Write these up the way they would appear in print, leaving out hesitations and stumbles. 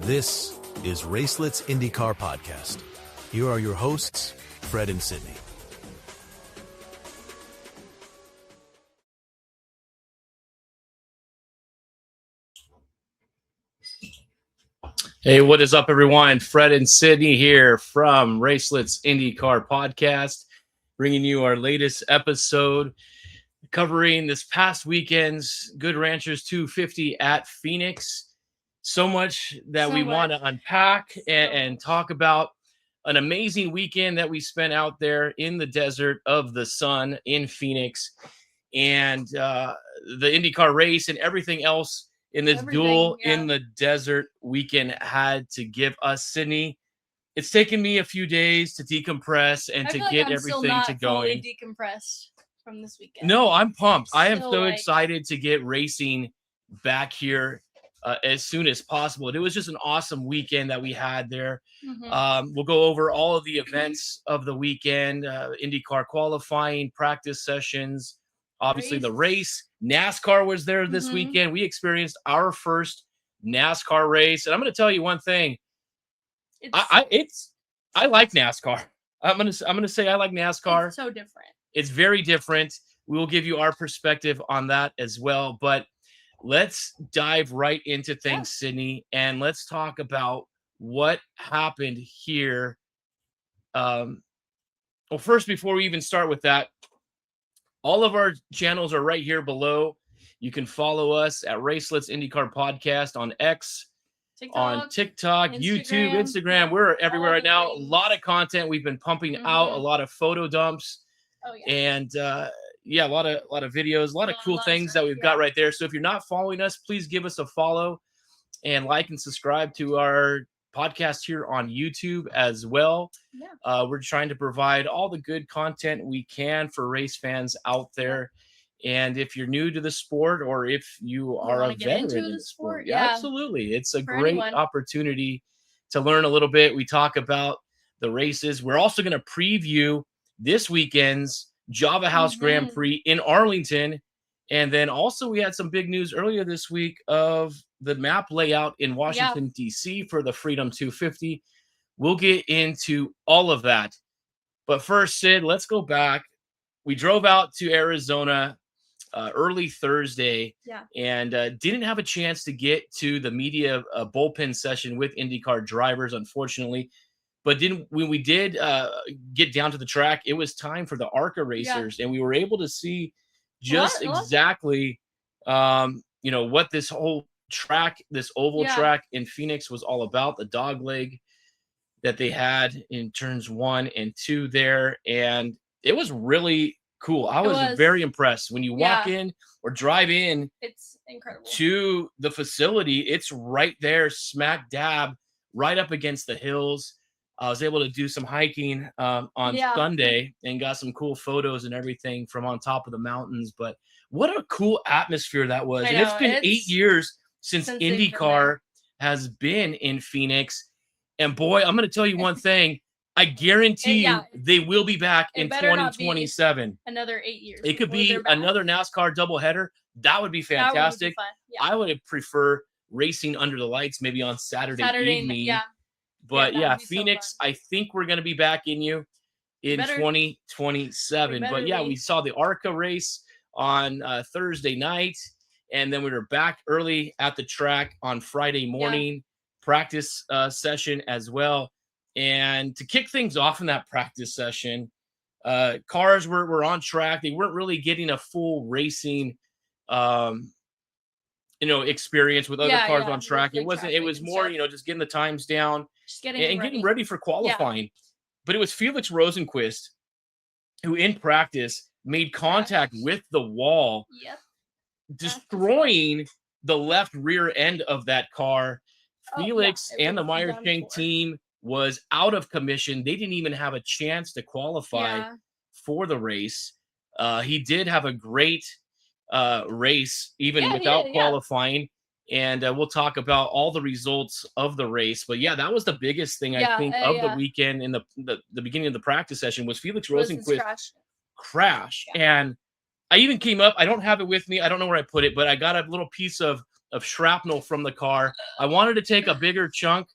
This is Racelets IndyCar Podcast. Here are your hosts, Fred and Sydney. Hey, what is up, everyone? Fred and Sydney here from Racelets IndyCar Podcast, bringing you our latest episode, covering this past weekend's Good Ranchers 250 at Phoenix. So much that we want to unpack and talk about. An amazing weekend that we spent out there in the desert of the sun in Phoenix, and the IndyCar race and everything else in this duel in the desert weekend had to give us. Sydney, it's taken me a few days to decompress and to get everything to going. Decompressed from this weekend. No, I'm pumped. I am so excited to get racing back here as soon as possible. It was just an awesome weekend that we had there. We'll go over all of the events of the weekend, IndyCar qualifying, practice sessions, obviously the race. NASCAR was there this weekend. We experienced our first NASCAR race, and I'm going to tell you one thing. I like NASCAR. I'm gonna say I like NASCAR. It's so different. It's very different. We will give you our perspective on that as well. But let's dive right into things, Sydney, and let's talk about what happened here. Well, first, before we even start with that, all of our channels are right here below. You can follow us at Racelets IndyCar Podcast on X, on TikTok, YouTube, Instagram. We're everywhere right now. A lot of content we've been pumping out, a lot of photo dumps, and a lot of videos, a lot of cool things that we've got right there. So if you're not following us, please give us a follow and like and subscribe to our podcast here on YouTube as well. We're trying to provide all the good content we can for race fans out there. And if you're new to the sport, or if you are a veteran in the sport, absolutely. It's a great opportunity to learn a little bit. We talk about the races. We're also going to preview this weekend's Java House Grand Prix in Arlington. And then also we had some big news earlier this week of the map layout in Washington, D.C. for the Freedom 250. We'll get into all of that. But first, Sid, let's go back. We drove out to Arizona early Thursday and didn't have a chance to get to the media bullpen session with IndyCar drivers, unfortunately. But when we did get down to the track, it was time for the ARCA racers, and we were able to see just exactly, what this whole track, this oval track in Phoenix was all about. The dog leg that they had in turns 1 and 2 there, and it was really cool. I was very impressed. When you walk in or drive in, it's incredible to the facility. It's right there, smack dab, right up against the hills. I was able to do some hiking on Sunday and got some cool photos and everything from on top of the mountains. But what a cool atmosphere that was. And it's been 8 years since IndyCar has been in Phoenix. And boy, I'm going to tell you one thing. I guarantee you they will be back in 2027. Another 8 years. It could be another NASCAR doubleheader. That would be fantastic. I would prefer racing under the lights maybe on Saturday evening. But Phoenix, I think we're going to be back in 2027. But we saw the ARCA race on Thursday night, and then we were back early at the track on Friday morning, practice session as well. And to kick things off in that practice session, cars were on track. They weren't really getting a full racing experience with other cars on track. It was more, just getting the times down and getting ready for qualifying. But it was Felix Rosenqvist who in practice made contact with the wall, destroying the left rear end of that car. Felix and the Meyer-Shank team was out of commission. They didn't even have a chance to qualify for the race. He did have a great race even without qualifying, and we'll talk about all the results of the race. But that was the biggest thing I think of the weekend. In the beginning of the practice session was Felix Rosenqvist crash. And I even came up, I don't have it with me, I don't know where I put it, but I got a little piece of shrapnel from the car. I wanted to take a bigger chunk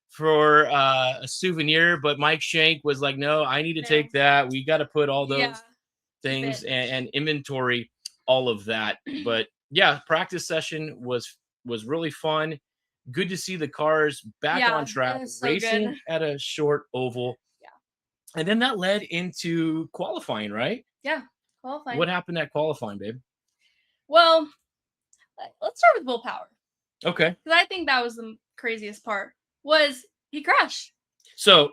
for a souvenir, but Mike Shank was like, no, I need to take that. We got to put all those things and inventory all of that. But yeah, practice session was really fun. Good to see the cars back on track, racing at a short oval. Yeah. And then that led into qualifying, right? Yeah, qualifying. What happened at qualifying, babe? Well, let's start with Will Power. Okay. Because I think that was the craziest part, was he crashed. So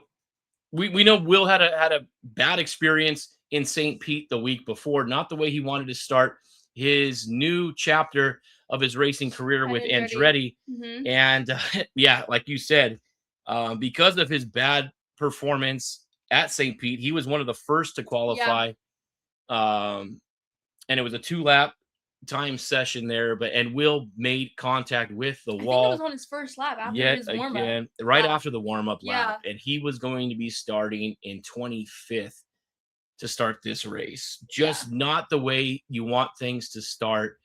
we know Will had a bad experience in St. Pete the week before, not the way he wanted to start his new chapter of his racing career with Andretti. Mm-hmm. And yeah, like you said, because of his bad performance at St. Pete, he was one of the first to qualify. And it was a 2-lap time session there, and Will made contact with the wall. I think it was on his first lap after his warm-up. Right after the warm-up lap, and he was going to be starting in 25th to start this race. Just not the way you want things to start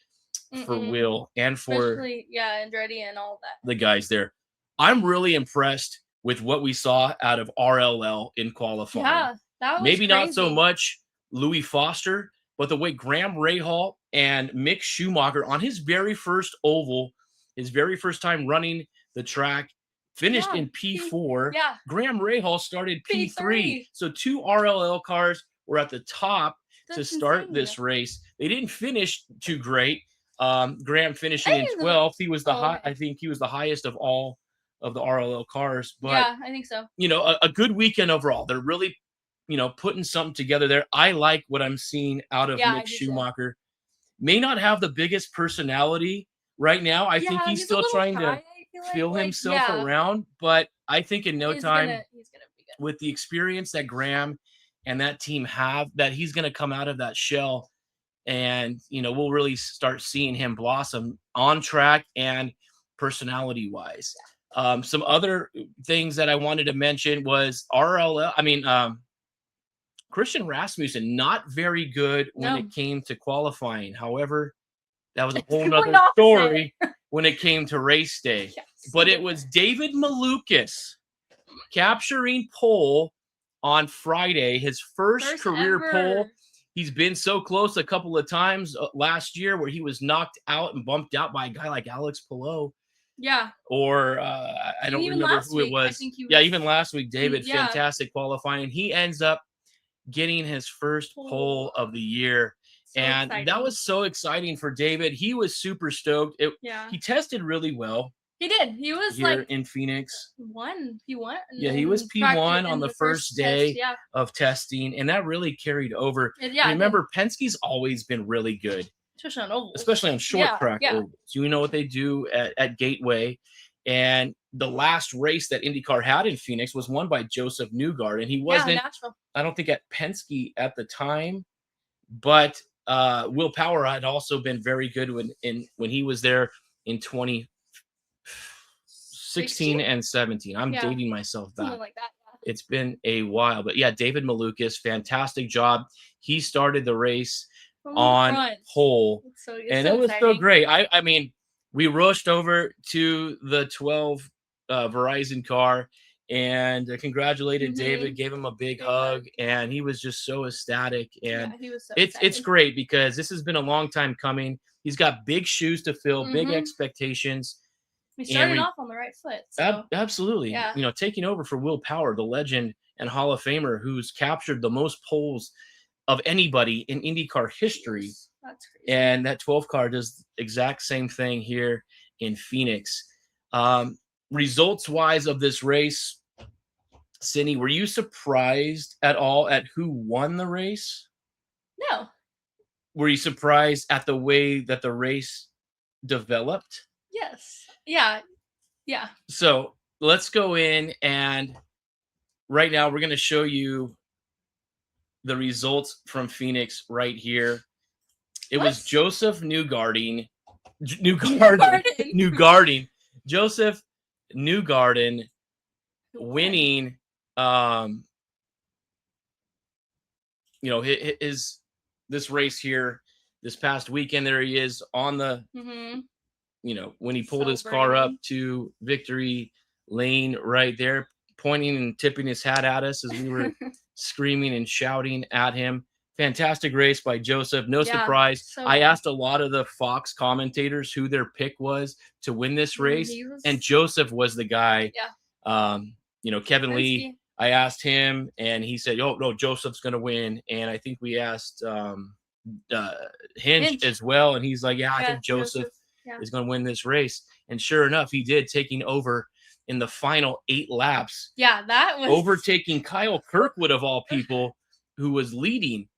for Will and for Andretti and all that. The guys there. I'm really impressed with what we saw out of RLL in qualifying. Yeah, that was maybe crazy. Not so much Louis Foster, but the way Graham Rahal and Mick Schumacher on his very first oval, his very first time running the track, finished in P4. Yeah. Graham Rahal started P3. So 2 RLL cars were at the top to start this race. They didn't finish too great. Graham finishing in 12th. He was I think he was the highest of all of the RLL cars. But yeah, I think so. You know, a good weekend overall. They're really, putting something together there. I like what I'm seeing out of Mick Schumacher. May not have the biggest personality right now. I think he's still trying to feel himself around, but I think in no time, he's gonna be good. With the experience that Graham and that team have, that he's going to come out of that shell, and we'll really start seeing him blossom on track and personality wise. Some other things that I wanted to mention was Christian Rasmussen, not very good when it came to qualifying. However, that was a whole nother story when it came to race day. Yes. But it was David Malukas capturing pole on Friday, his first career pole. He's been so close a couple of times last year where he was knocked out and bumped out by a guy like Alex Palou. Yeah. Or I don't remember who it was. Yeah, even last week, David, fantastic qualifying. He ends up getting his first pole of the year. And that was so exciting for David. He was super stoked. He tested really well. He did. He was here in Phoenix. P1. Yeah, he was P1 on the first day of testing, and that really carried over. Remember, Penske's always been really good. Especially on ovals. Especially on short track ovals. You know what they do at Gateway. And the last race that IndyCar had in Phoenix was won by Joseph Newgarden. He wasn't, I don't think, at Penske at the time, but Will Power had also been very good when he was there in 2016 and 17. I'm dating myself back. Like that, It's been a while, but yeah, David Malukas, fantastic job. He started the race on pole, and it was so great. I mean, we rushed over to the 12 Verizon car and congratulated David, gave him a big hug, and he was just so ecstatic. And he was so it's great because this has been a long time coming. He's got big shoes to fill, big expectations. We started off on the right foot. So. Absolutely. Yeah. Taking over for Will Power, the legend and Hall of Famer who's captured the most poles of anybody in IndyCar history. That's crazy. And that 12 car does the exact same thing here in Phoenix. Results-wise of this race, Cindy, were you surprised at all at who won the race? No. Were you surprised at the way that the race developed? Yes. Yeah. So let's go in, and right now we're going to show you the results from Phoenix right here. It was Joseph Newgarden. Joseph Newgarden winning his this race here this past weekend. There he is on the when he pulled his car up to victory lane right there, pointing and tipping his hat at us as we were screaming and shouting at him. Fantastic race by Joseph. No surprise. So I asked a lot of the Fox commentators who their pick was to win this race, and Joseph was the guy. Kevin Lee, I asked him, and he said, "Oh no, Joseph's going to win." And I think we asked Hinch as well, and he's like, "Yeah, I think Joseph is going to win this race." And sure enough, he did, taking over in the final 8 laps. Yeah, that was overtaking Kyle Kirkwood of all people, who was leading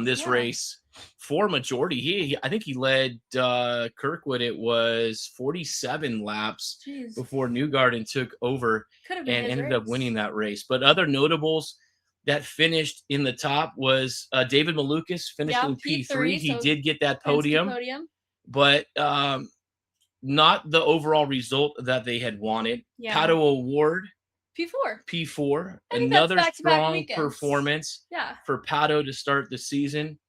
this race for majority. I think he led Kirkwood. It was 47 laps before Newgarden took over and ended up winning that race. But other notables that finished in the top was David Malukas, finished in P3. He did get that podium. But not the overall result that they had wanted. Pato Award, P4. Another strong performance for Pato to start the season.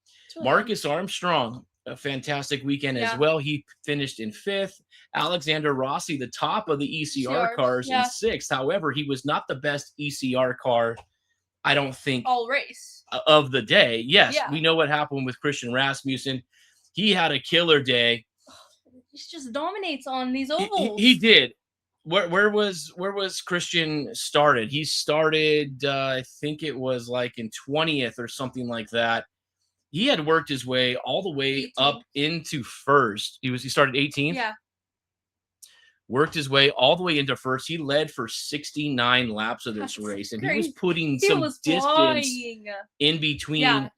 Marcus Armstrong, a fantastic weekend as well. He finished in 5th. Alexander Rossi, the top of the ECR cars, in 6th. However, he was not the best ECR car, I don't think, all race of the day. Yes, we know what happened with Christian Rasmussen. He had a killer day. He just dominates on these ovals. He did. Where was Christian started? He started, I think it was like in 20th or something like that. He had worked his way all the way 18th. Up into 1st. He started 18th. Yeah. Worked his way all the way into 1st. He led for 69 laps of this race, and he was putting some distance in between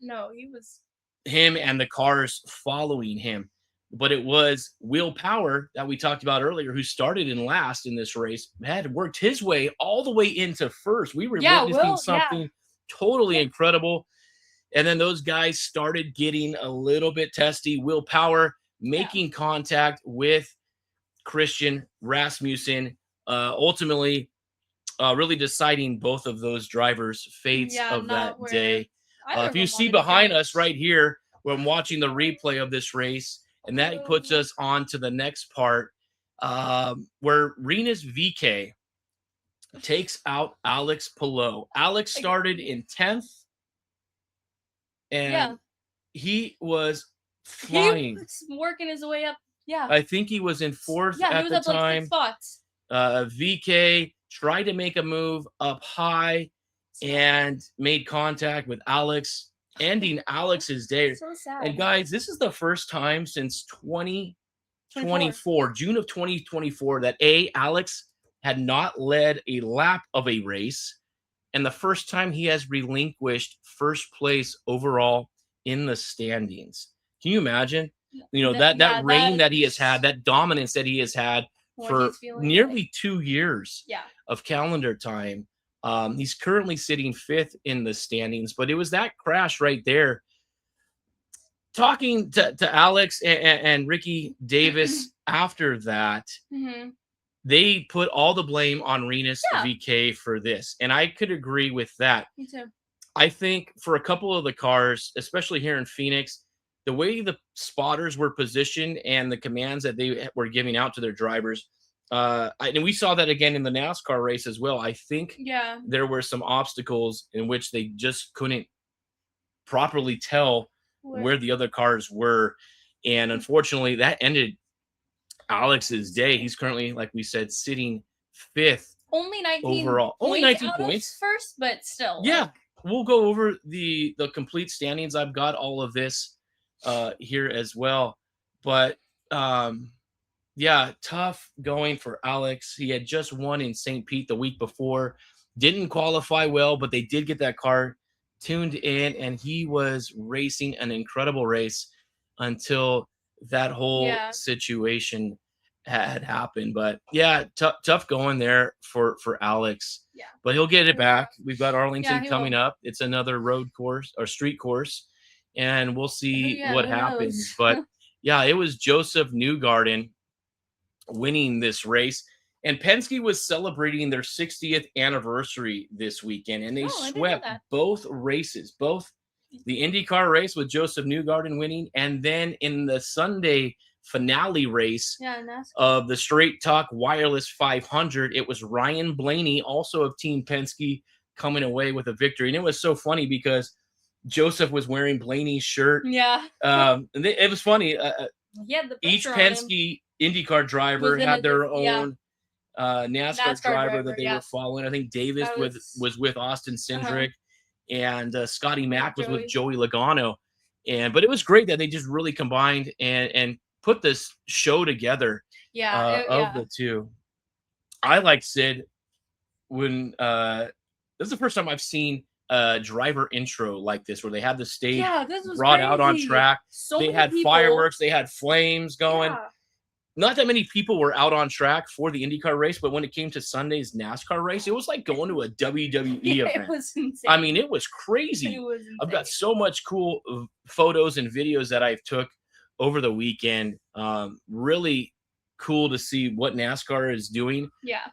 him and the cars following him. But it was Will Power that we talked about earlier, who started in last in this race, had worked his way all the way into 1st. We were witnessing something totally incredible. And then those guys started getting a little bit testy. Will Power making contact with Christian Rasmussen, ultimately really deciding both of those drivers' fates of that day. If you see behind us right here, when watching the replay of this race, and that puts us on to the next part, where Rinus VeeKay takes out Alex Palou. Alex started in 10th, and he was flying. He was working his way up. Yeah. I think he was in 4th at the time. Like 6 spots. VeeKay tried to make a move up high and made contact with Alex, ending Alex's day. So sad. And guys, this is the first time since 2024, June of 2024, that Alex had not led a lap of a race, and the first time he has relinquished 1st place overall in the standings. Can you imagine? That reign that he has had, that dominance that he has had for nearly 2 years of calendar time. He's currently sitting 5th in the standings, but it was that crash right there. Talking to Alex and Ricky Davis after that, they put all the blame on Rinus VeeKay for this, and I could agree with that. Me too. I think for a couple of the cars, especially here in Phoenix, the way the spotters were positioned and the commands that they were giving out to their drivers, and we saw that again in the NASCAR race as well. I think there were some obstacles in which they just couldn't properly tell where the other cars were. And unfortunately, that ended Alex's day. He's currently, like we said, sitting 5th only 19 overall. Only 19 points. 1st, but still. Yeah. We'll go over the complete standings. I've got all of this here as well. But tough going for Alex. He had just won in St. Pete the week before. Didn't qualify well, but they did get that car tuned in, and he was racing an incredible race until that whole situation had happened. But tough going there for Alex. Yeah. But he'll get it back. We've got Arlington coming up. It's another road course or street course, and we'll see what happens. But it was Joseph Newgarden winning this race. And Penske was celebrating their 60th anniversary this weekend, and they swept both races, both the IndyCar race with Joseph Newgarden winning, and then in the Sunday finale race NASCAR. of the Straight Talk Wireless 500. It was Ryan Blaney, also of Team Penske, coming away with a victory. And it was so funny because Joseph was wearing Blaney's shirt. Yeah. It was funny. Each picture on him. Penske IndyCar driver Was in had a their diff- yeah. own NASCAR driver that they were following. I think Davis was with Austin Cindric, and Scotty Mack was with Joey Logano. But it was great that they just really combined and put this show together. The two. I like Sid when this is the first time I've seen a driver intro like this, where they had the stage brought out on track. They had fireworks, they had flames going. Not that many people were out on track for the IndyCar race, but when it came to Sunday's NASCAR race, it was like going to a WWE event. It was insane. I mean, it was crazy. I've got so much cool photos and videos that I've took over the weekend. Really cool to see what NASCAR is doing. Yeah.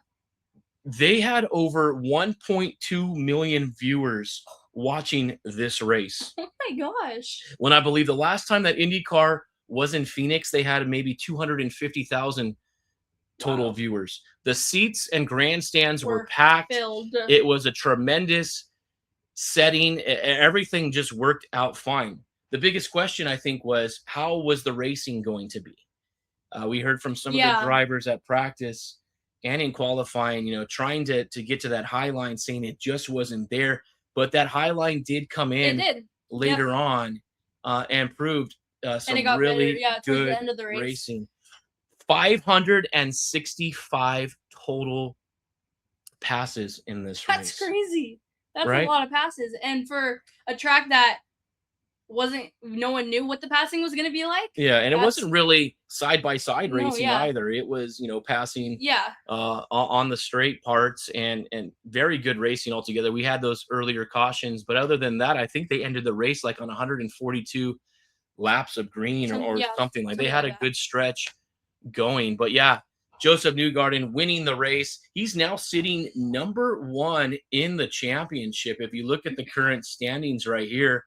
They had over 1.2 million viewers watching this race. Oh my gosh. When I believe the last time that IndyCar was in Phoenix, they had maybe 250,000 total viewers. The seats and grandstands were packed. Filled. It was a tremendous setting. Everything just worked out fine. The biggest question, I think, was how was the racing going to be? We heard from some of the drivers at practice and in qualifying, trying to get to that high line, saying it just wasn't there. But that high line did come in later on and proved some really good end of the race. Racing. 565 total passes in this race. That's crazy. That's right? A lot of passes. And for a track that no one knew what the passing was going to be like. Yeah, and it wasn't really side-by-side racing either. It was, passing on the straight parts and very good racing altogether. We had those earlier cautions, but other than that, I think they ended the race like on 142 laps of green or something like. They had a good stretch going. But Joseph Newgarden winning the race. He's now sitting number 1 in the championship. If you look at the current standings right here,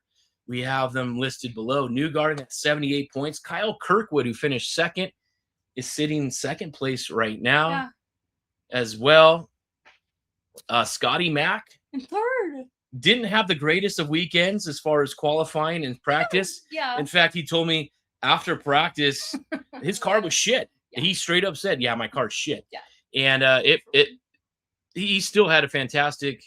we have them listed below. Newgarden at 78 points. Kyle Kirkwood, who finished second, is sitting second place right now as well. Scotty Mack in third. Didn't have the greatest of weekends as far as qualifying and practice. Yeah. In fact, he told me after practice, his car was shit. He straight up said, my car's shit. Yeah. And he still had a fantastic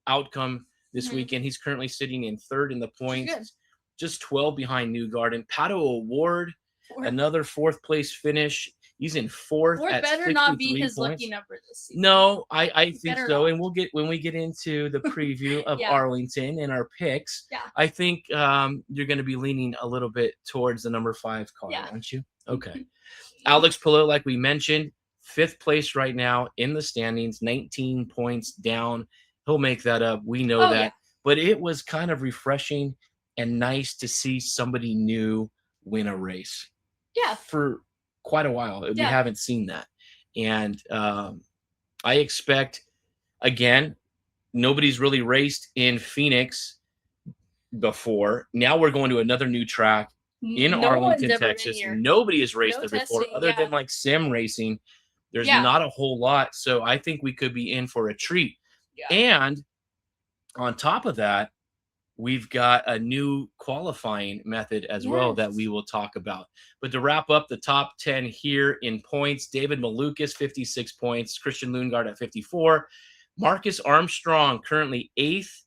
outcome this weekend. He's currently sitting in third in the points, just 12 behind Newgarden. Pato Award, another fourth place finish. He's in fourth at 63 better not be his points. lucky number this season. No, I think so. And when we get into the preview of Arlington and our picks, I think you're going to be leaning a little bit towards the number 5 car, aren't you? Okay. Alex Palou, like we mentioned, 5th place right now in the standings, 19 points down. He'll make that up. We know that. Yeah. But it was kind of refreshing and nice to see somebody new win a race. Yeah. For quite a while. We haven't seen that. And I expect, again, nobody's really raced in Phoenix before. Now we're going to another new track in Arlington, Texas. Nobody has raced there before other than like sim racing. There's not a whole lot. So I think we could be in for a treat. Yeah. And on top of that, we've got a new qualifying method as well that we will talk about. But to wrap up the top 10 here in points, David Malukas, 56 points. Christian Lundgaard at 54. Marcus Armstrong, currently 8th.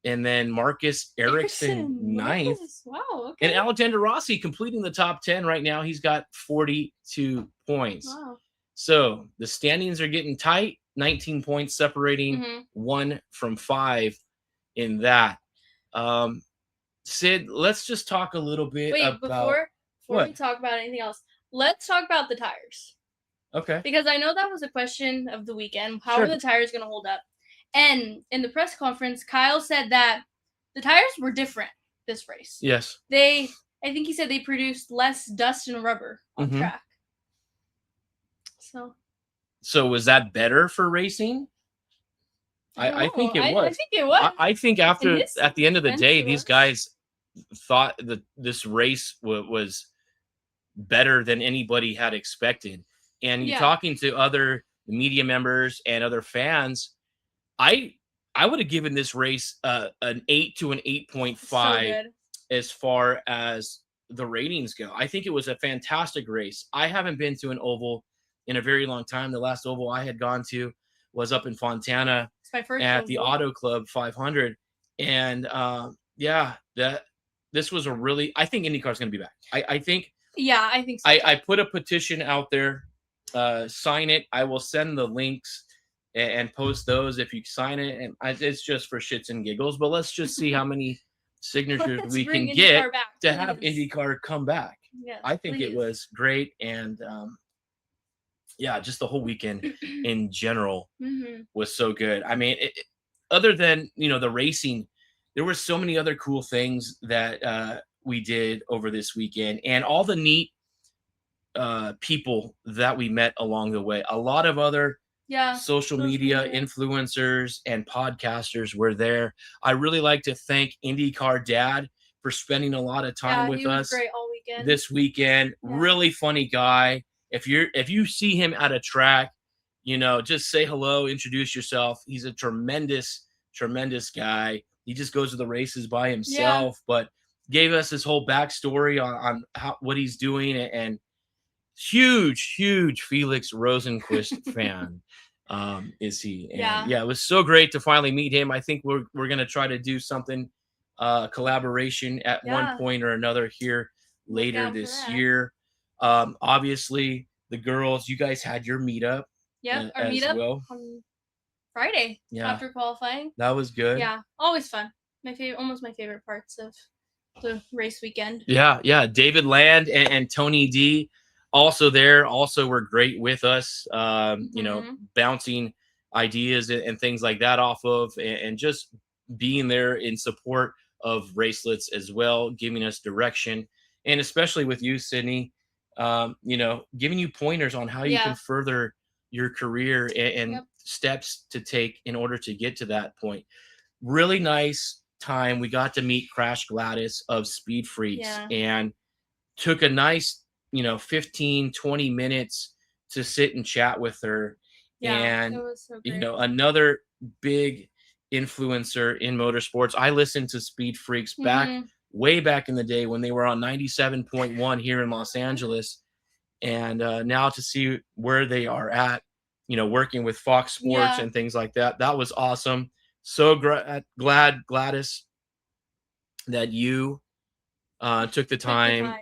And then Marcus Ericsson, 9th. Wow, okay. And Alexander Rossi completing the top 10 right now. He's got 42 points. Wow. So the standings are getting tight. 19 points separating 1 from 5 in that. Sid, let's just talk a little bit about... before we talk about anything else, let's talk about the tires. Okay. Because I know that was a question of the weekend. How are the tires going to hold up? And in the press conference, Kyle said that the tires were different this race. Yes. I think he said they produced less dust and rubber on track. So was that better for racing? I think it was. I think it was. I think at the end of the day, these guys thought that this race was better than anybody had expected. And you talking to other media members and other fans, I would have given this race an 8 to an 8.5 as far as the ratings go. I think it was a fantastic race. I haven't been to an oval in a very long time. The last oval I had gone to was up in Fontana at the Auto Club 500. And this was a really, I think IndyCar is going to be back. I think. Yeah, I think so. I put a petition out there. Sign it. I will send the links and post those if you sign it. And it's just for shits and giggles. But let's just see how many signatures we can get to have IndyCar come back. Yes, I think it was great. And just the whole weekend in general was so good. I mean, other than, the racing, there were so many other cool things that we did over this weekend, and all the neat people that we met along the way. A lot of other social media influencers and podcasters were there. I really like to thank IndyCar Dad for spending a lot of time with us great all weekend. This weekend. Really funny guy. If you see him at a track, just say hello, introduce yourself. He's a tremendous guy. He just goes to the races by himself, but gave us his whole backstory on what he's doing, and huge Felix Rosenquist fan is he. And it was so great to finally meet him. I think we're going to try to do something collaboration at one point or another here later this year. Obviously the girls, you guys had your meetup. Our meetup on Friday after qualifying. That was good. Yeah, always fun. Almost my favorite parts of the race weekend. David Land and Tony D also were great with us, bouncing ideas and things like that off of, and just being there in support of Racelets as well, giving us direction, and especially with you, Sydney, giving you pointers on how you can further your career and steps to take in order to get to that point. Really nice time. We got to meet Crash Gladys of Speed Freaks and took a nice 15-20 minutes to sit and chat with her. And it was so great. Another big influencer in motorsports. I listened to Speed Freaks way back in the day when they were on 97.1 here in Los Angeles, and now to see where they are at, working with Fox Sports and things like that. That was awesome. So glad, Gladys, that you took the time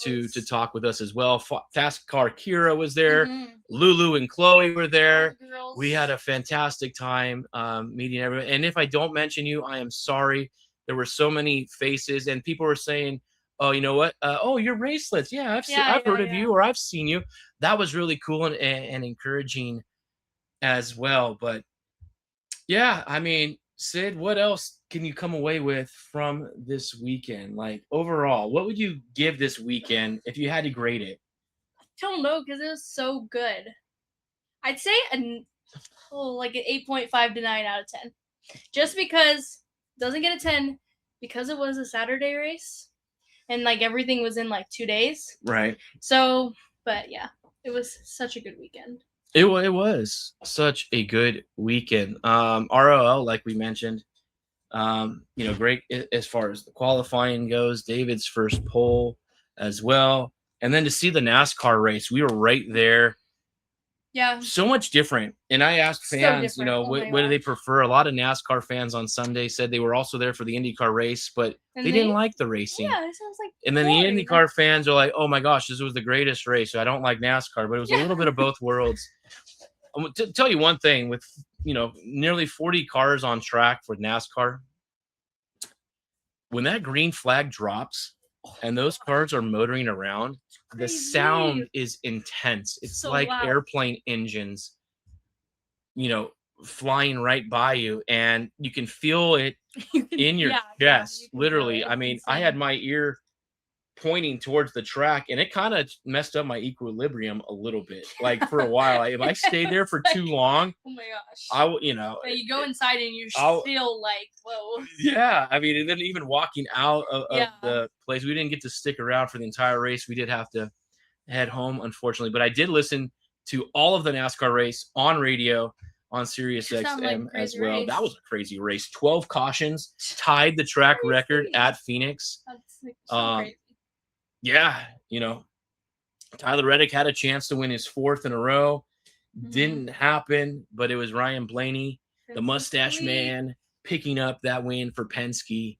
to talk with us as well. Fast Car Kira was there. Lulu and Chloe were there. We had a fantastic time meeting everyone. And if I don't mention you, I am sorry. There were so many faces, and people were saying, "Oh, you know what? You're Racelets. Yeah, I've heard of you, or I've seen you." That was really cool and encouraging as well. But yeah, I mean, Sid, what else can you come away with from this weekend? Like, overall, what would you give this weekend if you had to grade it? I don't know, because it was so good. I'd say like an 8.5 to 9 out of 10. Just because it doesn't get a 10 because it was a Saturday race and like everything was in like 2 days. Right. So, but yeah, it was such a good weekend. It was such a good weekend. ROL, like we mentioned, great as far as the qualifying goes. David's first pole as well. And then to see the NASCAR race, we were right there. Yeah. So much different. And I asked fans, what do they prefer? A lot of NASCAR fans on Sunday said they were also there for the IndyCar race, but they didn't like the racing. Yeah, it sounds like. And then the IndyCar fans are like, "Oh my gosh, this was the greatest race. I don't like NASCAR," but it was a little bit of both worlds. To tell you one thing, with nearly 40 cars on track for NASCAR, when that green flag drops and those cars are motoring around, the sound is intense. It's so like loud. Airplane engines, flying right by you, and you can feel it in your chest. Literally. I mean, I had my ear pointing towards the track, and it kind of messed up my equilibrium a little bit. Like, for a while, if I stayed there for too long, oh my gosh, you go inside and you feel like, whoa. Yeah, I mean, and then even walking out of the place, we didn't get to stick around for the entire race. We did have to head home, unfortunately, but I did listen to all of the NASCAR race on radio on Sirius Sounds like a XM as crazy well. race. That was a crazy race. 12 cautions, tied the track record Crazy. at Phoenix. That's like, so crazy. Yeah, Tyler Reddick had a chance to win his 4th in a row. Didn't happen, but it was Ryan Blaney, the mustache man, picking up that win for Penske.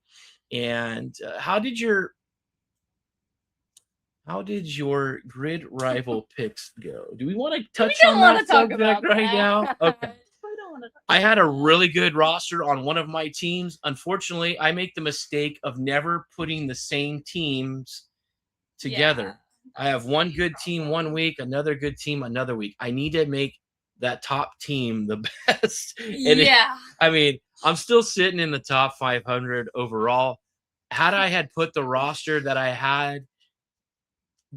And how did your grid rival picks go? Do we want to touch on that subject right now? Okay. I had a really good roster on one of my teams. Unfortunately, I make the mistake of never putting the same teams together. I have one good team one week, another good team another week. I need to make that top team the best. And I'm still sitting in the top 500 overall. Had I had put the roster that I had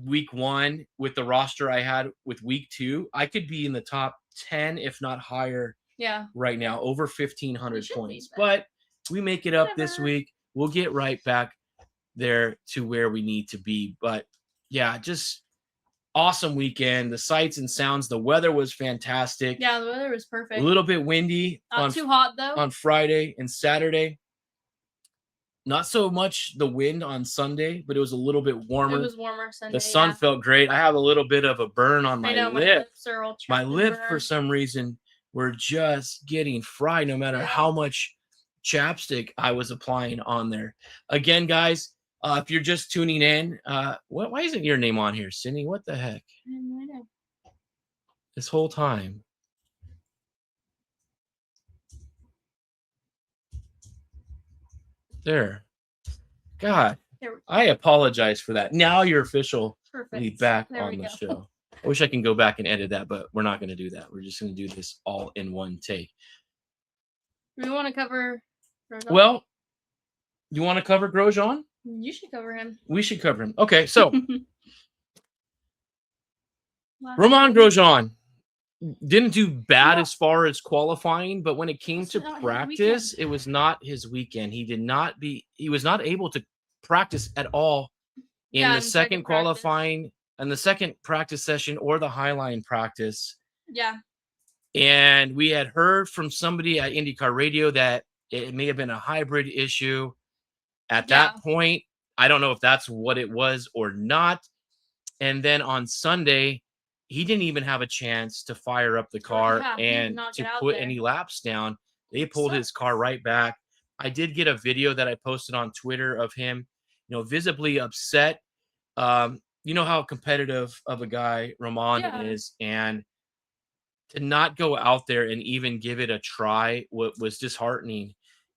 week 1 with the roster I had with week 2, I could be in the top 10, if not higher. Right now, over 1,500 points. But we make it up this week. We'll get right back there to where we need to be. But yeah, just awesome weekend. The sights and sounds. The weather was fantastic. Yeah, the weather was perfect. A little bit windy. Not too hot though. On Friday and Saturday. Not so much the wind on Sunday, but it was a little bit warmer. It was warmer Sunday. The sun felt great. I have a little bit of a burn on my lip. My lips are all my lip, for some reason, were just getting fried no matter how much chapstick I was applying on there. Again, guys, if you're just tuning in, why isn't your name on here, Sydney? What the heck? I have no idea. This whole time. There. God, I apologize for that. Now you're officially back on the show. I wish I can go back and edit that, but we're not going to do that. We're just going to do this all in one take. Do we want to cover Grosjean? Well, you want to cover Grosjean? You should cover him. We should cover him. Okay, so Romain Grosjean didn't do bad as far as qualifying, but when it came to practice, it was not his weekend. He was not able to practice at all in the second qualifying and the second practice session or the Highline practice. Yeah. And we had heard from somebody at IndyCar Radio that it may have been a hybrid issue. At that point, I don't know if that's what it was or not. And then on Sunday, he didn't even have a chance to fire up the car and to put any laps down. They pulled his car right back. I did get a video that I posted on Twitter of him, visibly upset. You know how competitive of a guy Romain is, and to not go out there and even give it a try was disheartening.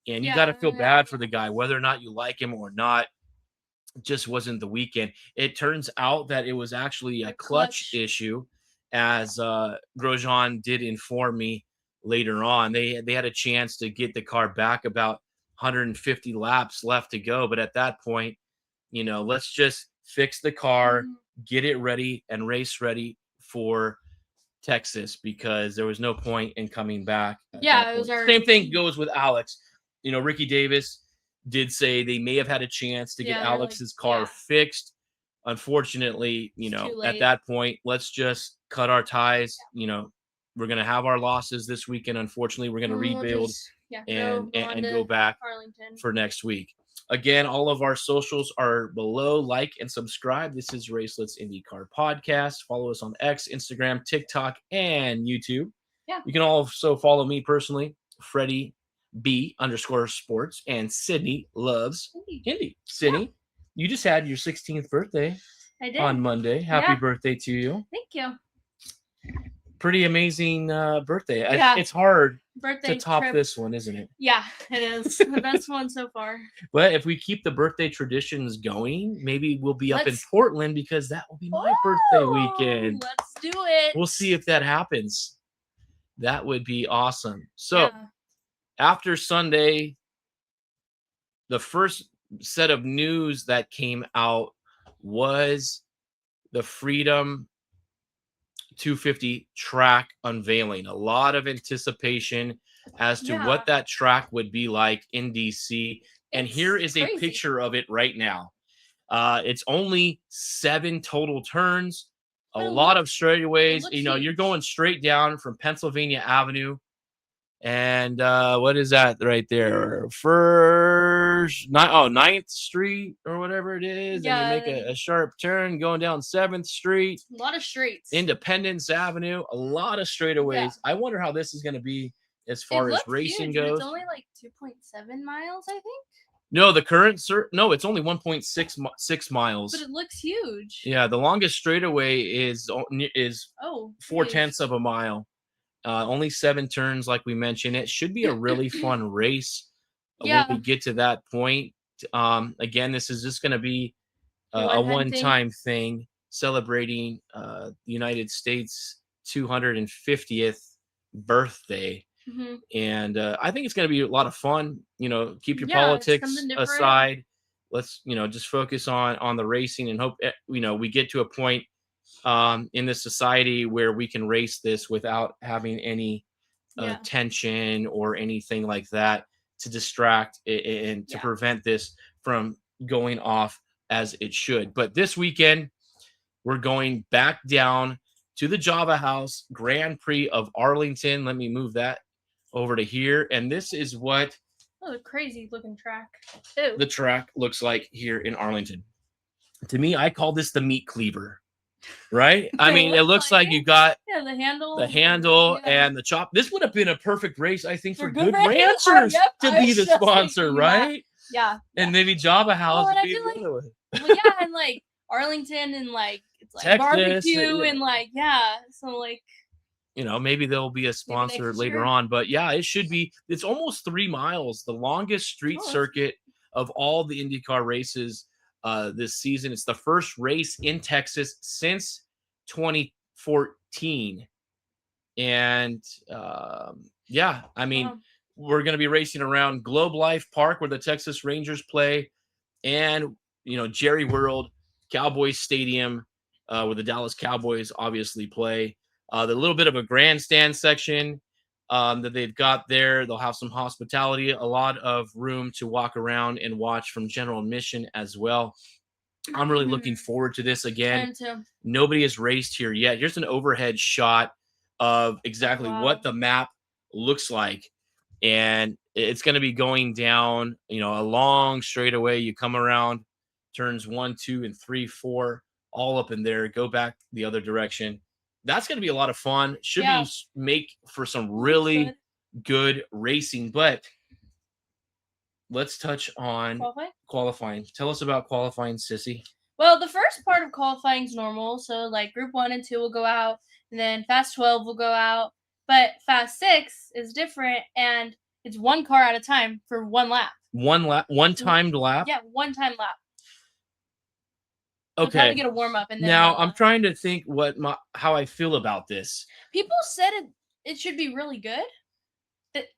And you got to feel bad for the guy, whether or not you like him or not. Just wasn't the weekend. It turns out that it was actually a clutch issue, as Grosjean did inform me later on. They had a chance to get the car back about 150 laps left to go, but at that point, let's just fix the car, get it ready and race ready for Texas, because there was no point in coming back. It was same thing goes with Alex. Ricky Davis did say they may have had a chance to get Alex's car fixed. Unfortunately, at that point, let's just cut our ties. We're going to have our losses this weekend. Unfortunately, we're going to rebuild and go back Arlington for next week. Again, all of our socials are below. Like and subscribe. This is Racelets IndyCar Podcast. Follow us on X, Instagram, TikTok, and YouTube. Yeah. You can also follow me personally, Freddie B_sports, and Sydney loves Indy. Sydney, you just had your 16th birthday. I did. On Monday. Happy birthday to you. Thank you. Pretty amazing birthday. It's hard to top trip. this one, isn't it? Yeah, it is. The best one so far. But if we keep the birthday traditions going, maybe we'll be up in Portland, because that will be my birthday weekend. Let's do it. We'll see if that happens. That would be awesome. So after Sunday, the first set of news that came out was the Freedom 250 track unveiling. A lot of anticipation as to what that track would be like in DC. And here is a picture of it right now. It's only 7 total turns, a But it lot of looks- straightaways. looks You're huge. going straight down from Pennsylvania Avenue. And what is that right there? Ninth Street or whatever it is. Yeah, and you make a sharp turn going down 7th Street, A lot of straights. Independence Avenue, a lot of straightaways. Yeah. I wonder how this is going to be as It far as looks racing huge, but goes. it's only like 2.7 miles, I think. No, the current no, it's only 1.6 miles. But it looks huge. Yeah, the longest straightaway is Oh, 0.4 of a mile. Only 7 turns, like we mentioned. It should be a really fun race Yeah. when we get to that point. Again, this is just going to be a One-time thing. one-time thing celebrating the United States 250th birthday. Mhm. And I think it's going to be a lot of fun. Keep your Yeah, it's politics something different. aside. Let's just focus on the racing and hope we get to a point in this society where we can race this without having any Yeah. tension or anything like that to distract and to Yeah. prevent this from going off as it should. But this weekend, we're going back down to the Java House Grand Prix of Arlington. Let me move that over to here. And this is what Oh, a crazy looking track. Ew. the track looks like here in Arlington. To me, I call this the meat cleaver, right? I mean, it looks like you got Yeah, the handle. and the chop. This would have been a perfect race, I think, for Good Ranchers. Ranchers Yep, to I be was the just sponsor, thinking that. right? Yeah. And maybe Java House Well, and would I be feel like- the other one. Well, yeah, and like Arlington and like it's like Texas, barbecue yeah. and like so like Maybe there'll be a sponsor next later year. on. But yeah, it should be. It's almost 3 miles, the longest street that's- circuit of all the IndyCar races this season. It's the first race in Texas since 2014. And yeah, I mean, wow. we're going to be racing around Globe Life Park where the Texas Rangers play, and Jerry World, Cowboys Stadium where the Dallas Cowboys obviously play. The little bit of a grandstand section that they've got there. They'll have some hospitality, a lot of room to walk around and watch from general admission as well. I'm really looking forward to this again. Nobody has raced here yet. Here's an overhead shot of exactly what the map looks like. And it's going to be going down, a long straightaway. You come around turns 1, 2, and 3, 4, all up in there, go back the other direction. That's going to be a lot of fun. Should be make for some really good racing. But let's touch on qualifying. Tell us about qualifying, Sissy. Well, the first part of qualifying is normal. So like Group 1 and 2 will go out, and then Fast 12 will go out. But Fast 6 is different, and it's one car at a time for one lap. One timed lap? Yeah, one time lap. Okay. Try to get a warm up, and then now I'm trying to think how I feel about this. People said it should be really good,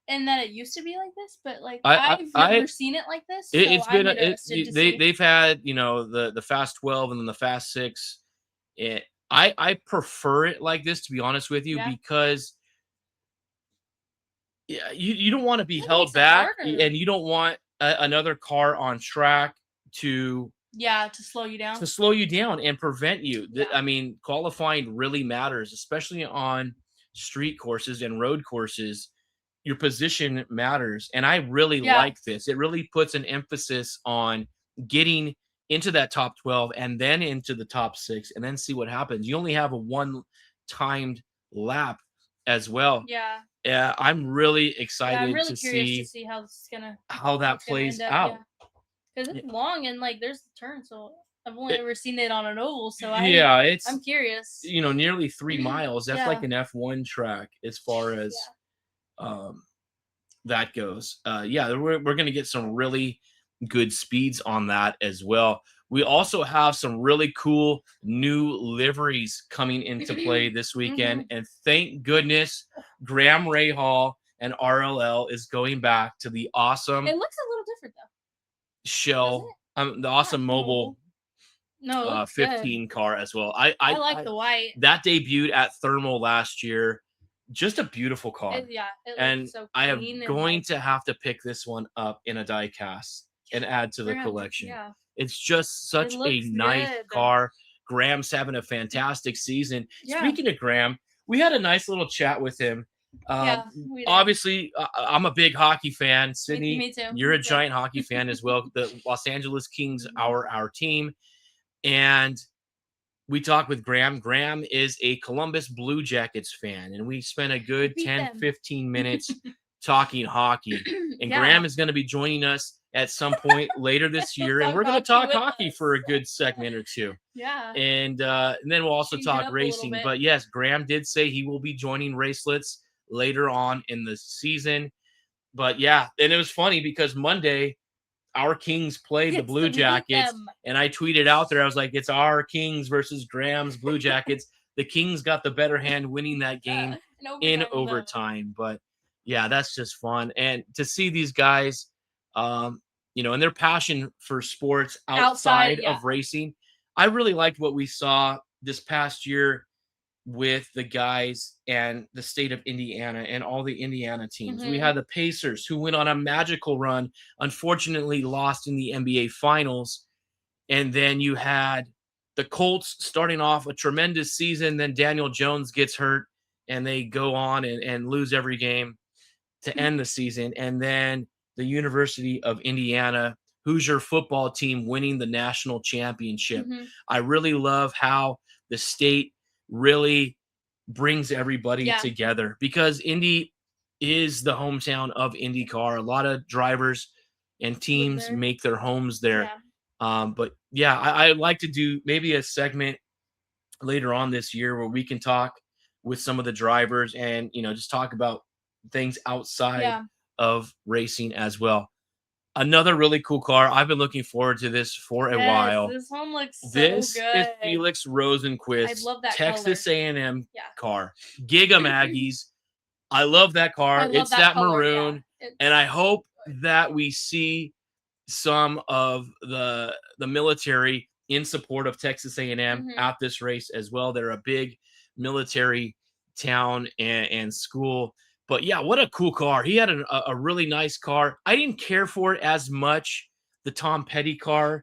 and that it used to be like this, but like I've never seen it like this. So It's been they've had the Fast 12 and then the Fast 6. I prefer it like this, to be honest with you, because you don't want to be held back, and you don't want another car on track to slow you down. To slow you down and prevent you. I mean, qualifying really matters, especially on street courses and road courses. Your position matters. And I really like this. It really puts an emphasis on getting into that top 12 and then into the top 6 and then see what happens. You only have a one timed lap as well. Yeah. I'm really excited I'm really to curious to see how this is how that plays out. Because it's long and like there's the turn, so I've only ever seen it on an oval, so I'm curious. Nearly 3 miles. That's like an F1 track as far as that goes. We're gonna get some really good speeds on that as well. We also have some really cool new liveries coming into play this weekend, and thank goodness Graham Rahal and RLL is going back to the awesome. It looks a little different though. Shell, the awesome mobile 15 good. car as well. I like the white. That debuted at Thermal last year. Just a beautiful car. And so I am going to have to pick this one up in a die cast and add to the collection. It's just such a nice car. Graham's having a fantastic season. Yeah. Speaking of Graham, we had a nice little chat with him. We did. Obviously, I'm a big hockey fan. Sydney, Me too. you're Me a too. giant hockey fan as well. The Los Angeles Kings are our team. And we talked with Graham. Graham is a Columbus Blue Jackets fan, and we spent a good 10, 15 minutes talking hockey. And Graham is going to be joining us at some point later this year, and we're going to talk hockey for a good segment or two. Yeah. And then we'll also Change it up talk a little racing. bit. But yes, Graham did say he will be joining Racelets later on in the season. But yeah, and it was funny because Monday our Kings played the Blue Jackets, and I tweeted out there, I was like, it's our Kings versus Graham's Blue Jackets. The Kings got the better hand, winning that game in overtime. But yeah, that's just fun. And to see these guys, you know, and their passion for sports outside of racing. I really liked what we saw this past year with the guys and the state of Indiana and all the Indiana teams. We had the Pacers, who went on a magical run, unfortunately lost in the NBA Finals. And then you had the Colts starting off a tremendous season. Then Daniel Jones gets hurt, and they go on and lose every game to end the season. And then the University of Indiana Hoosier football team winning the national championship. I really love how the state really brings everybody together, because Indy is the hometown of IndyCar. A lot of drivers and teams make their homes there. But yeah, I'd like to do maybe a segment later on this year where we can talk with some of the drivers and, you know, just talk about things outside of racing as well. Another really cool car. I've been looking forward to this for a while. This one looks so This good. is Felix Rosenquist. I love that Texas color. A&M car. Giga Maggies. I love that car. It's that color, maroon. And I hope that we see some of the military in support of Texas A&M at this race as well. They're a big military town and school. But yeah, what a cool car. He had a really nice car. I didn't care for it as much, the Tom Petty car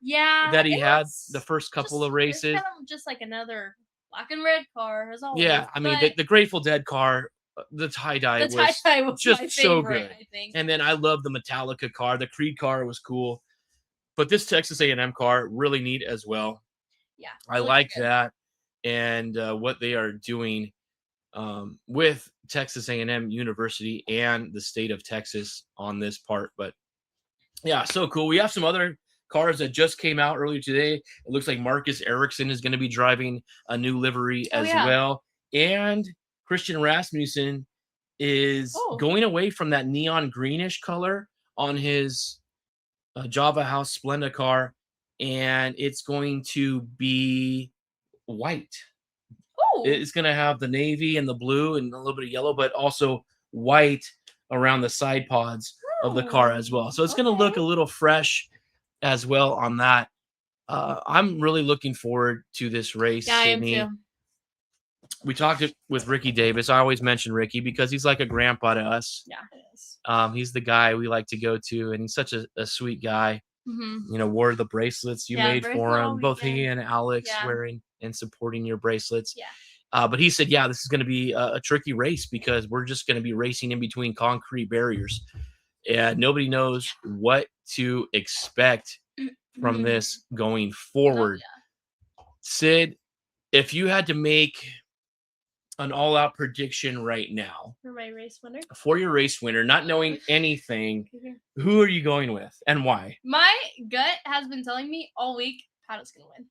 that he had the first couple of races. It's kind of just like another black and red car, as always. Yeah, I mean, the Grateful Dead car, the tie-dye was just my favorite, so good. I think. And then I love the Metallica car. The Creed car was cool. But this Texas A&M car, really neat as well. Yeah. I like that. And what they are doing with Texas A&M University and the state of Texas on this part. But yeah, so cool. We have some other cars that just came out earlier today. It looks like Marcus Ericsson is going to be driving a new livery as well. And Christian Rasmussen is going away from that neon greenish color on his Java House Splenda car, and it's going to be white. It's going to have the navy and the blue and a little bit of yellow, but also white around the side pods of the car as well. So it's going to look a little fresh as well on that. I'm really looking forward to this race. Yeah, Sydney. I am too. We talked with Ricky Davis. I always mention Ricky because he's like a grandpa to us. Yeah, it is. He's the guy we like to go to, and he's such a sweet guy. You know, wore the bracelets you made for him. Both he and Alex wearing and supporting your bracelets. Yeah. But he said, yeah, this is going to be a tricky race because we're just going to be racing in between concrete barriers. And nobody knows what to expect from this going forward. Sid, if you had to make an all-out prediction right now for my race winner, for your race winner, not knowing anything, who are you going with and why? My gut has been telling me all week Pato's gonna win.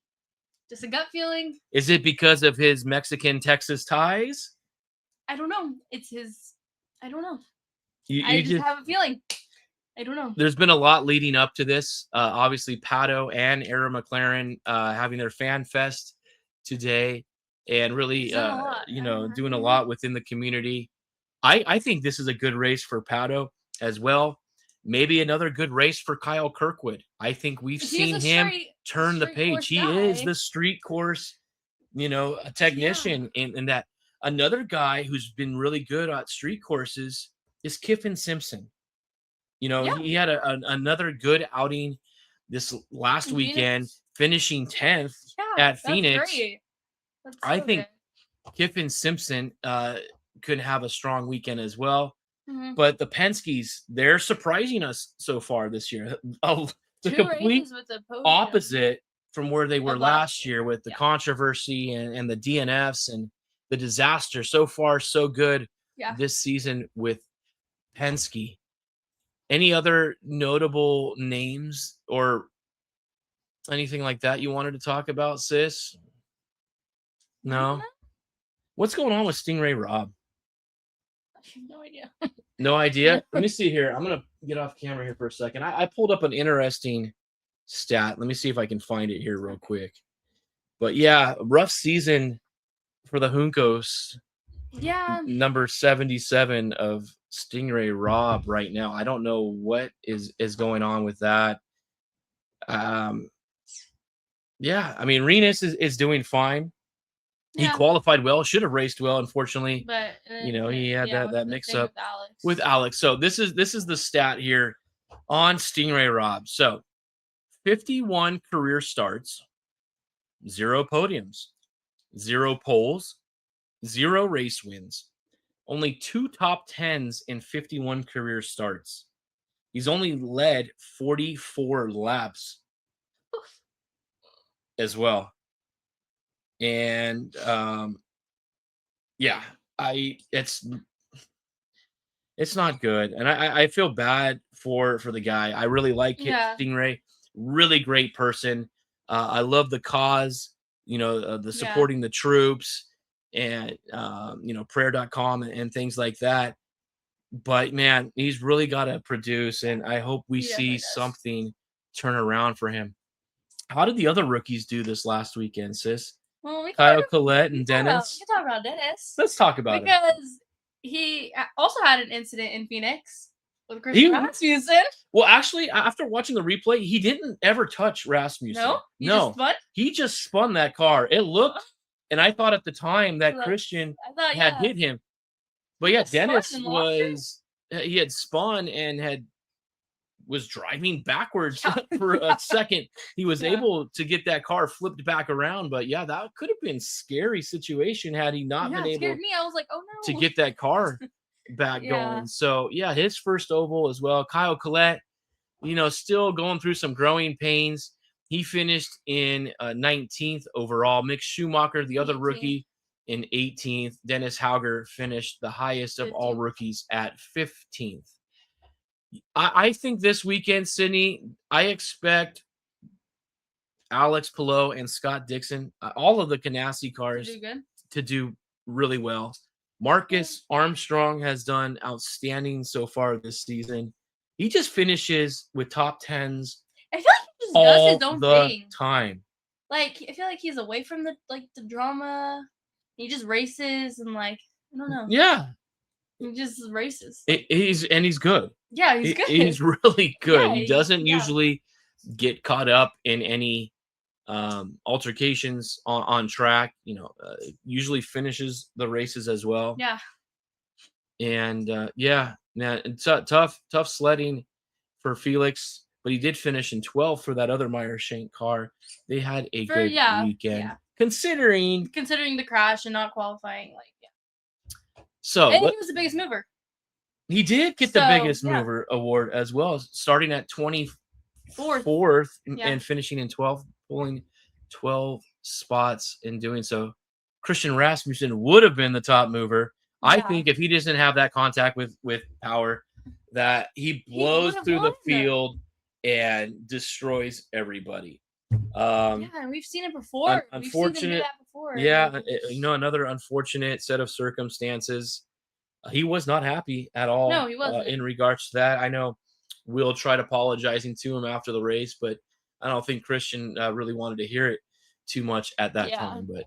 Just a gut feeling. Is it because of his Mexican-Texas ties? I don't know. It's his. I don't know. I just have a feeling. I don't know. There's been a lot leading up to this. Obviously, Pato and Era McLaren having their fan fest today, and really, doing a lot within the community. I think this is a good race for Pato as well. Maybe another good race for Kyle Kirkwood. I think we've seen him turn the page. He is the street course, a technician in that. Another guy who's been really good at street courses is Kiffin Simpson. He had another good outing this last weekend, finishing 10th at Phoenix. Great. I think Kiffin Simpson could have a strong weekend as well. Mm-hmm. But the Penskes, they're surprising us so far this year. The complete opposite from where they were last year with the controversy and the DNFs and the disaster. So far, so good this season with Penske. Any other notable names or anything like that you wanted to talk about, sis? No? What's going on with Stingray Rob? I have no idea. No idea? Let me see here. I'm going to get off camera here for a second. I pulled up an interesting stat. Let me see if I can find it here real quick. But yeah, rough season for the Juncos. Yeah. Number 77 of Stingray Rob right now. I don't know what is going on with that. Yeah, I mean, Renus is doing fine. He qualified well, should have raced well. Unfortunately, but he had that mix up with Alex. So this is the stat here on Stingray Rob. So 51 career starts, 0 podiums, 0 poles, 0 race wins, only 2 top 10s in 51 career starts. He's only led 44 laps as well. And it's not good. And I feel bad for the guy. I really like Stingray, really great person. I love the cause, the supporting the troops and prayer.com and things like that. But man, he's really got to produce, and I hope we see something turn around for him. How did the other rookies do this last weekend, sis? Well, Kyle Collette and Dennis. We can talk about Dennis. Let's talk about it. Because he also had an incident in Phoenix with Rasmussen. Well, actually, after watching the replay, he didn't ever touch Rasmussen. No? He just spun that car. It looked, and I thought at the time that Christian had hit him. But yeah, Dennis he had spun and was driving backwards for a second. He was able to get that car flipped back around, but that could have been a scary situation had he not been able I was like, oh no, to get that car back going. So his first oval as well. Kyle Collette, still going through some growing pains. He finished in 19th overall. Mick Schumacher, the other rookie, in 18th. Dennis Hauger finished the highest of all rookies at 15th. I think this weekend, Sydney, I expect Alex Palou and Scott Dixon, all of the Ganassi cars, to do really well. Marcus Armstrong has done outstanding so far this season. He just finishes with top 10s. I feel like he just does his own thing. Time. Like, I feel like he's away from the drama. He just races and I don't know. Yeah. He just races. He's good. Yeah, he's good. He's really good. He doesn't usually get caught up in any altercations on track. Usually finishes the races as well. Yeah. And tough sledding for Felix, but he did finish in 12th for that other Meyer Shank car. They had a good weekend. Yeah. Considering the crash and not qualifying, So and he was the biggest mover. He did get the biggest mover award as well, starting at 24th and finishing in 12th, pulling 12 spots in doing so. Christian Rasmussen would have been the top mover. Yeah. I think if he doesn't have that contact with power, that he blows through the field and destroys everybody. And we've seen it before. Unfortunate. We've seen him do that before. Yeah, another unfortunate set of circumstances. He was not happy at all. No, he wasn't. In regards to that. I know Will tried apologizing to him after the race, but I don't think Christian really wanted to hear it too much at that time. But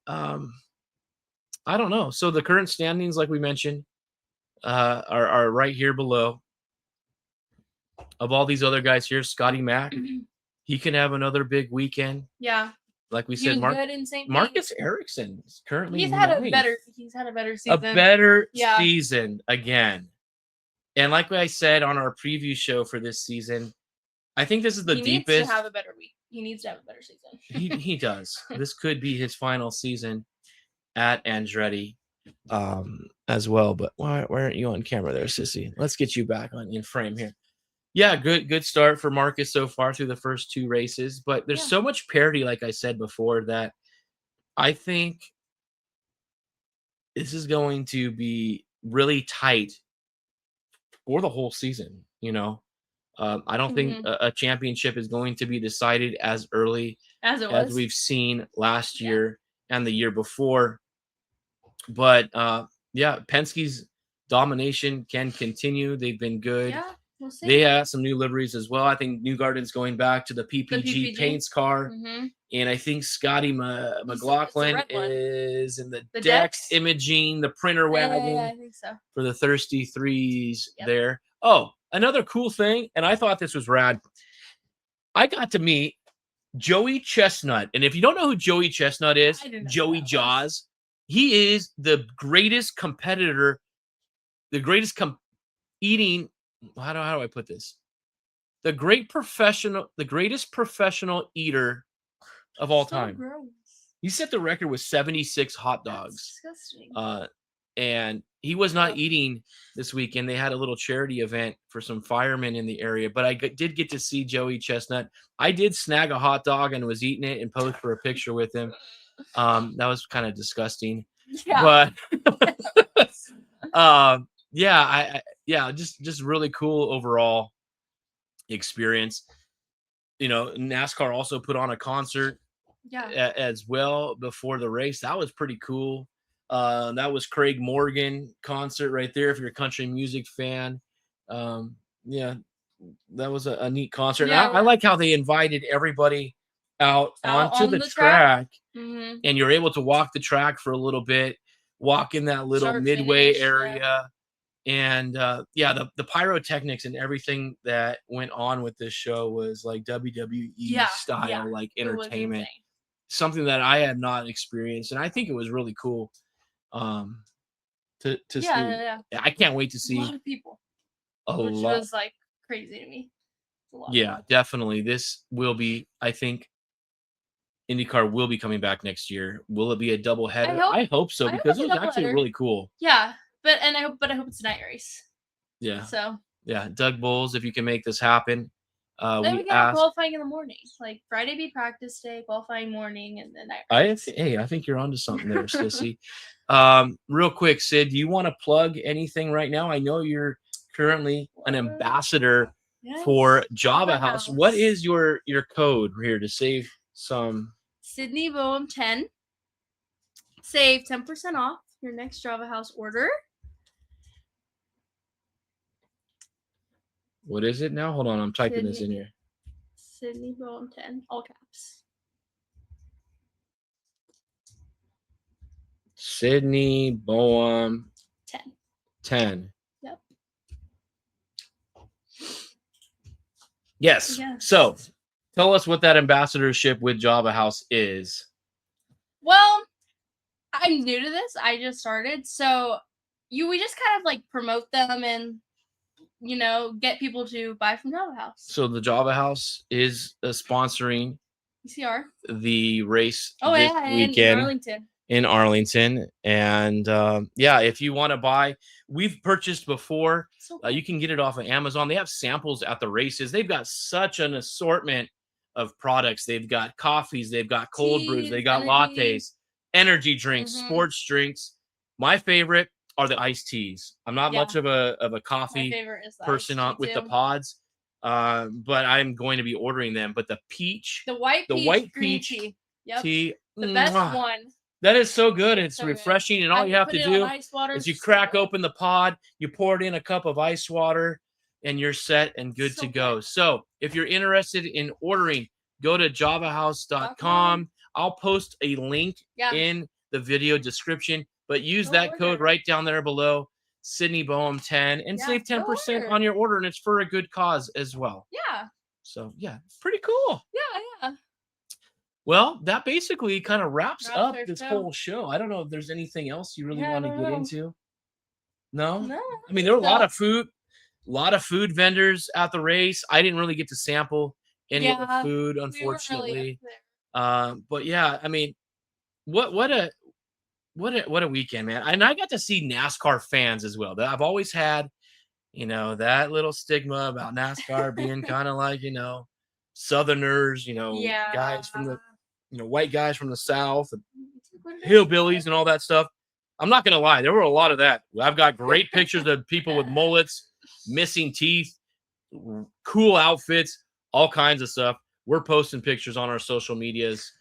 I don't know. So the current standings, like we mentioned, are right here below. Of all these other guys here, Scotty Mack, he can have another big weekend. Yeah. Like we said, Marcus Ericsson is currently he's had a better season. A better season again. And like I said on our preview show for this season, I think this is the deepest. Needs to have a better week. he needs to have a better season. He does. This could be his final season at Andretti as well. But why aren't you on camera there, Sissy? Let's get you back in frame here. Yeah, good start for Marcus so far through the first 2 races. But there's so much parity, like I said before, that I think this is going to be really tight for the whole season. I don't think a championship is going to be decided as early as we've seen last year and the year before. But Penske's domination can continue. They've been good. Yeah, we'll see. They have some new liveries as well. I think Newgarden's going back to the PPG paints car. And I think Scotty McLaughlin is in the Dex Imaging, the printer wagon I think so. for the Thirsty Threes there. Oh, another cool thing, and I thought this was rad. I got to meet Joey Chestnut. And if you don't know who Joey Chestnut is, Joey Jaws, he is the greatest competitor, the greatest eating. How do I put this? The greatest professional eater of all time. Gross. He set the record with 76 hot dogs. That's disgusting. And he was not eating this weekend. They had a little charity event for some firemen in the area, but I did get to see Joey Chestnut. I did snag a hot dog and was eating it and posed for a picture with him. That was kind of disgusting. Yeah. But just really cool overall experience. NASCAR also put on a concert as well before the race. That was pretty cool. That was Craig Morgan concert right there. If you're a country music fan, that was a neat concert. I like how they invited everybody out onto the track. And you're able to walk the track for a little bit, walk in that little midway area. And the pyrotechnics and everything that went on with this show was like WWE style, like entertainment, something that I had not experienced. And I think it was really cool. To see. I can't wait to see a lot of people, which was like crazy to me. Definitely. This will be, I think, IndyCar will be coming back next year. Will it be a double header? I hope so, because it was actually really cool. Yeah, but I hope it's a night race. Yeah. So Doug Bowles, if you can make this happen. Then we got qualifying in the morning. Like Friday be practice day, qualifying morning, and then night race. I think you're onto something there, Sissy. Real quick, Sid, do you want to plug anything right now? I know you're currently an ambassador for Java House. What is your code here to save some? Sydney Boehm 10. Save 10% off your next Java House order. What is it now? Hold on, I'm typing this in here. Sydney Boehm 10, all caps. Sydney Boehm 10. Yep. Yes. So tell us what that ambassadorship with Java House is. Well, I'm new to this. I just started. So we just kind of like promote them and get people to buy from Java House. So the Java House is sponsoring ECR, the race this weekend in Arlington. And if you want to buy, we've purchased before. You can get it off of Amazon. They have samples at the races. They've got such an assortment of products. They've got coffees. They've got cold brews. They got lattes, energy drinks, sports drinks. My favorite are the iced teas. I'm not much of a coffee person with the pods, but I'm going to be ordering them. But the white peach tea, the best one. That is so good. It's so refreshing, and all you have to do is you crack open the pod, you pour it in a cup of ice water, and you're set and good to go. So if you're interested in ordering, go to javahouse.com. I'll post a link in the video description. But use that code right down there below, Sydney Boehm 10, and save 10% on your order, and it's for a good cause as well. Yeah. So pretty cool. Yeah. Well, that basically kind of wraps up this whole show. I don't know if there's anything else you really want to get into. No. I mean, there were a lot of food vendors at the race. I didn't really get to sample any of the Yeah, food, we weren't really up unfortunately. there. But yeah, I mean, what a weekend, man. And I got to see NASCAR fans as well. I've always had, that little stigma about NASCAR being kind of like, Southerners, Yeah. guys from the, white guys from the South, and What it is. hillbillies and all that stuff. I'm not gonna lie, there were a lot of that. I've got great pictures of people with mullets, missing teeth, cool outfits, all kinds of stuff. We're posting pictures on our social medias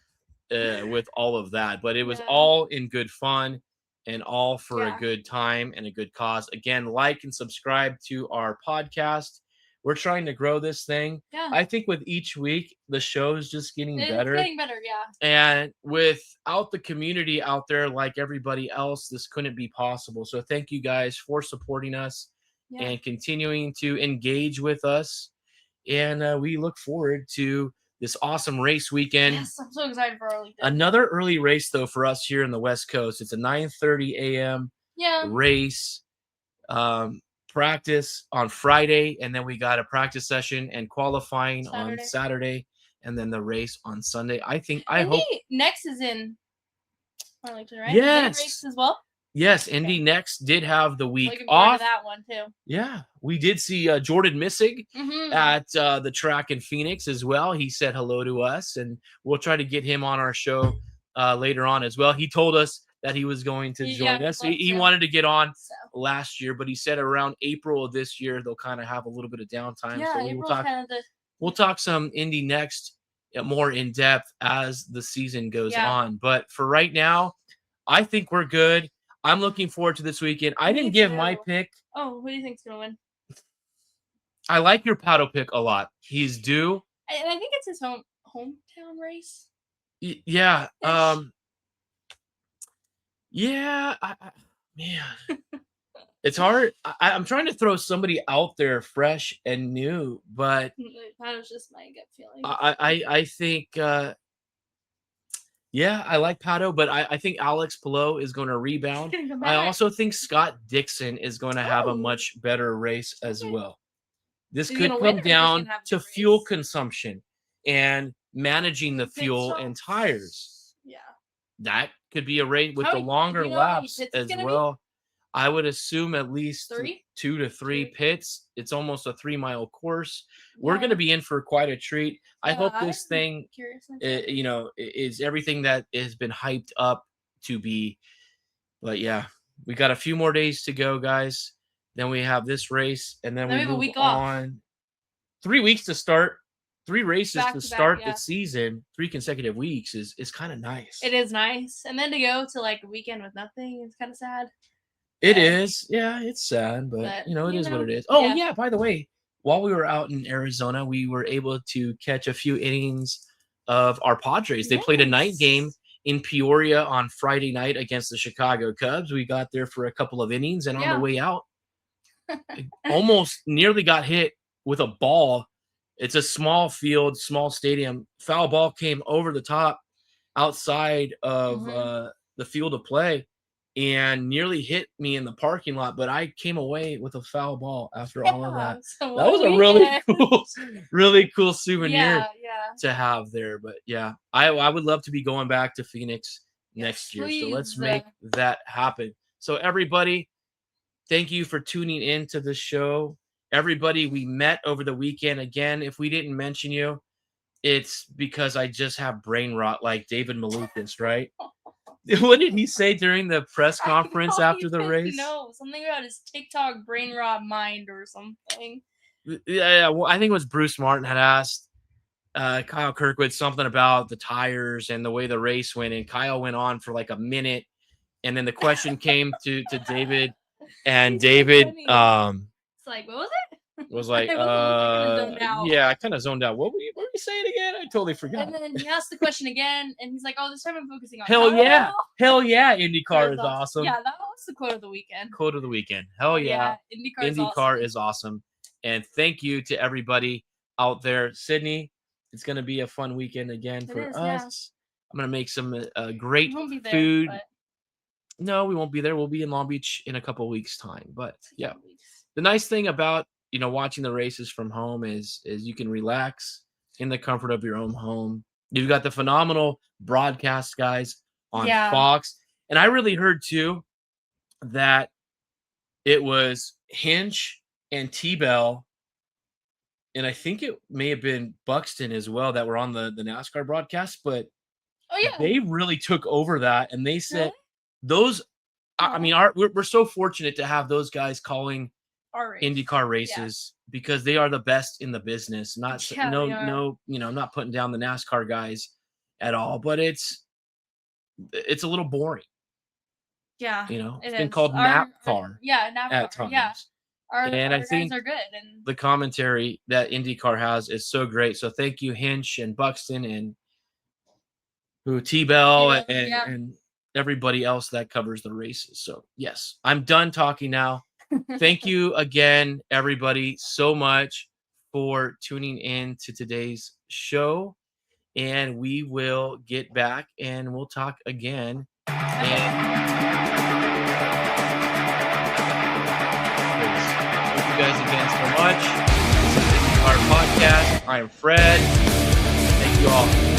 with all of that, but it was Yeah. all in good fun and all for a Yeah. good time and a good cause. Again, like and subscribe to our podcast. We're trying to grow this thing. Yeah. I think with each week, the show is just getting It's better. getting better, yeah. And without the community out there, like everybody else, this couldn't be possible. So thank you guys for supporting us Yeah. and continuing to engage with us. And we look forward to this awesome race weekend. Yes, I'm so excited for Arlington. Another early race, though, for us here in the West Coast. It's a 9:30 a.m. Yeah. race. Practice on Friday, and then we got a practice session and qualifying on Saturday, and then the race on Sunday. I hope Next is in Arlington, right? Yes. Race as well. Yes, Indy Next did have the week Looking off. forward to that one too. Yeah, we did see Jordan Missig at the track in Phoenix as well. He said hello to us, and we'll try to get him on our show later on as well. He told us that he was going to join us. He wanted to get on last year, but he said around April of this year they'll kind of have a little bit of downtime. Yeah, so we'll talk some Indy Next more in depth as the season goes on. But for right now, I think we're good. I'm looking forward to this weekend. I didn't give my pick. Oh, who do you think's gonna win? I like your Paddle pick a lot. He's due. And I think it's his hometown race. Yeah. Yeah. Man, it's hard. I'm trying to throw somebody out there fresh and new, but that was just my gut feeling. I think. Yeah, I like Pato, but I think Alex Palou is going to rebound. I also think Scott Dixon is going to have a much better race as well. This could come down to fuel consumption and managing the fuel and tires. Yeah. That could be a race with the longer laps as well. I would assume at least 2 to 3 pits. It's almost a 3-mile course. We're going to be in for quite a treat. I hope this thing, is everything that has been hyped up to be. But yeah, we got a few more days to go, guys. Then we have this race, and then we move on. 3 weeks to start. 3 races to start the season. 3 consecutive weeks is kind of nice. It is nice, and then to go to like a weekend with nothing is kind of sad. It is. Yeah, it's sad, but it is what it is. Oh, yeah, by the way, while we were out in Arizona, we were able to catch a few innings of our Padres. They played a night game in Peoria on Friday night against the Chicago Cubs. We got there for a couple of innings, and on the way out, almost nearly got hit with a ball. It's a small field, small stadium. Foul ball came over the top outside of the field of play and nearly hit me in the parking lot, but I came away with a foul ball after all of that. So that was a really cool souvenir to have there. But yeah, I would love to be going back to Phoenix next year. So let's make that happen. So everybody, thank you for tuning in to the show. Everybody we met over the weekend. Again, if we didn't mention you, it's because I just have brain rot like David Malukas, right? What did he say during the press conference after the race? No, something about his TikTok brain rot mind or something. Yeah, well, I think it was Bruce Martin had asked Kyle Kirkwood something about the tires and the way the race went, and Kyle went on for like a minute, and then the question came to David, and David it's like, what was it? Was like, yeah, I kind of zoned out. What were you saying again? I totally forgot. And then he asked the question again, and he's like, oh, this time I'm focusing on Hell yeah, IndyCar is awesome. Yeah, that was the quote of the weekend. Quote of the weekend. Hell yeah. IndyCar is awesome. And thank you to everybody out there. Sydney, it's going to be a fun weekend again for us. Yeah. I'm going to make some great food. No, we won't be there. We'll be in Long Beach in a couple of weeks' time. But yeah, the nice thing about watching the races from home is you can relax. in the comfort of your own home. You've got the phenomenal broadcast guys on Yeah. Fox. And I really heard too that it was Hinch and T-Bell, and I think it may have been Buxton as well that were on the NASCAR broadcast, but Oh yeah. they really took over that, and they said Really? those. I Oh. mean, we're so fortunate to have those guys calling Our race. IndyCar races because they are the best in the business. Not Yeah, they are. no, I'm not putting down the NASCAR guys at all, but it's a little boring. Yeah. It's it been is. called NASCAR Yeah, NASCAR. at times. Yeah. And our I think guys are good. And the commentary that IndyCar has is so great. So thank you, Hinch and Buxton and T-Bell and everybody else that covers the races. So yes, I'm done talking now. Thank you again, everybody, so much for tuning in to today's show. And we will get back and we'll talk again. And thank you guys again so much. This is our podcast. I am Fred. Thank you all.